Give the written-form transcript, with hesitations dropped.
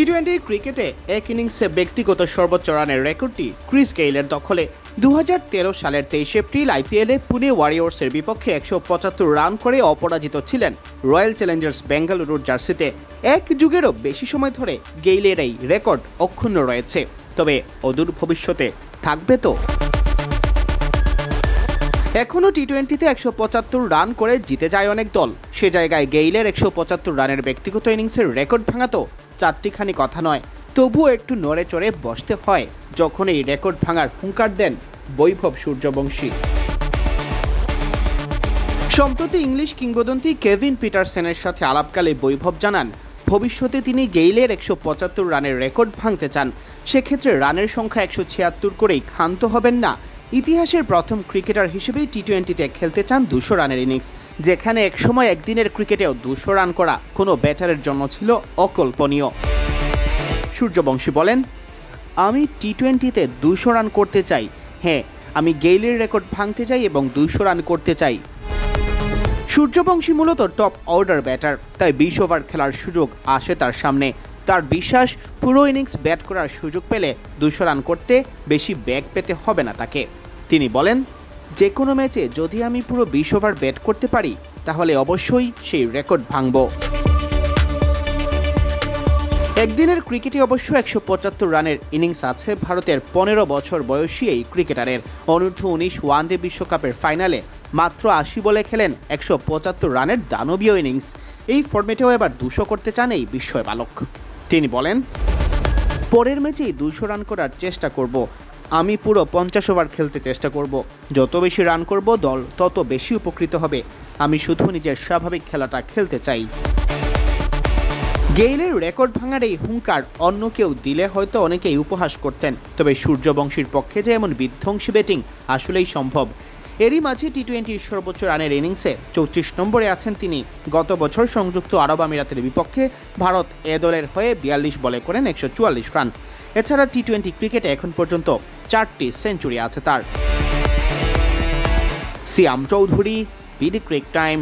টি-20 ক্রিকেটে এক ইনিংসে ব্যক্তিগত সর্বোচ্চ রানের রেকর্ডটি ক্রিস গেইলের দখলে। 2013 সালের 23 এপ্রিল আইপিএলে পুনে ওয়ারিয়র্সের বিপক্ষে 175 রান করে অপরাজিত ছিলেন রয়্যাল চ্যালেঞ্জার্স বেঙ্গালুরুর জার্সিতে। এক যুগেরও বেশি সময় ধরে গেইলের এই রেকর্ড অক্ষুণ্ণ রয়েছে, তবে অদূর ভবিষ্যতে থাকবে তো। এখনও টি-20তে 175 রান করে জিতে যায় অনেক দল। সে জায়গায় গেইলের 175 রানের ব্যক্তিগত ইনিংসের রেকর্ড ভাঙা তো চারটিখানি কথা নয়। তবুও একটু নড়ে চড়ে বসতে হয় যখন এই রেকর্ড ভাঙার হুঙ্কার দেন বৈভব সূর্যবংশী। সম্প্রতি ইংলিশ কিংবদন্তি কেভিন পিটারসেনের সাথে আলাপকালে বৈভব জানান, ভবিষ্যতে তিনি গেইলের 175 রানের রেকর্ড ভাঙতে চান। সেক্ষেত্রে রানের সংখ্যা 176 করেই ক্ষান্ত হবেন না। ইতিহাসের প্রথম ক্রিকেটার হিসেবেই টি-20তে খেলতে চান 200 রানের ইনিংস, যেখানে একসময় একদিনের ক্রিকেটেও 200 রান করা কোনো ব্যাটারের জন্য ছিল অকল্পনীয়। সূর্যবংশী বলেন, আমি টি-20তে 200 রান করতে চাই। হ্যাঁ, আমি গেইলের রেকর্ড ভাঙতে চাই এবং 200 রান করতে চাই। সূর্যবংশী মূলত টপ অর্ডার ব্যাটার, তাই 20 ওভার খেলার সুযোগ আসে তার সামনে। তার বিশ্বাস, পুরো ইনিংস ব্যাট করার সুযোগ পেলে 200 রান করতে বেশি ব্যাগ পেতে হবে না তাকে। তিনি বলেন, যে কোনো ম্যাচে যদি আমি পুরো 20 ওভার ব্যাট করতে পারি তাহলে অবশ্যই সেই রেকর্ড ভাঙব। একদিনের ক্রিকেটে অবশ্য 175 রানের ইনিংস আছে ভারতের 15 বছর বয়সী এই ক্রিকেটারের। অনূর্ধ্ব-19 ওয়ানডে বিশ্বকাপের ফাইনালে মাত্র 80 বলে খেলেন 175 রানের দানবীয় ইনিংস। এই ফরম্যাটেও এবার 200 করতে চান এই বিস্ময় বালক। তিনি বলেন, পরের ম্যাচেই 200 রান করার চেষ্টা করব। আমি পুরো 50 ওভার খেলতে চেষ্টা করব। যত বেশি রান করব দল তত বেশি উপকৃত হবে। আমি শুধু নিজের স্বাভাবিক খেলাটা খেলতে চাই। গেইলের রেকর্ড ভাঙার এই হুঙ্কার অন্য কেউ দিলে হয়তো অনেকেই উপহাস করতেন, তবে সূর্যবংশীর পক্ষে যে এমন বিধ্বংসী ব্যাটিং আসলেই সম্ভব। এরই মাঝে টি-20 সর্বোচ্চ রানের ইনিংসে 34 নম্বরে আছেন তিনি। গত বছর সংযুক্ত আরব আমিরাতের বিপক্ষে ভারত এ দলের হয়ে 42 বলে করেন 144 রান। এছাড়া টি-20 ক্রিকেটে এখন পর্যন্ত 4টি সেঞ্চুরি আছে তার। সিয়াম চৌধুরী, বিডি ক্রিক টাইম।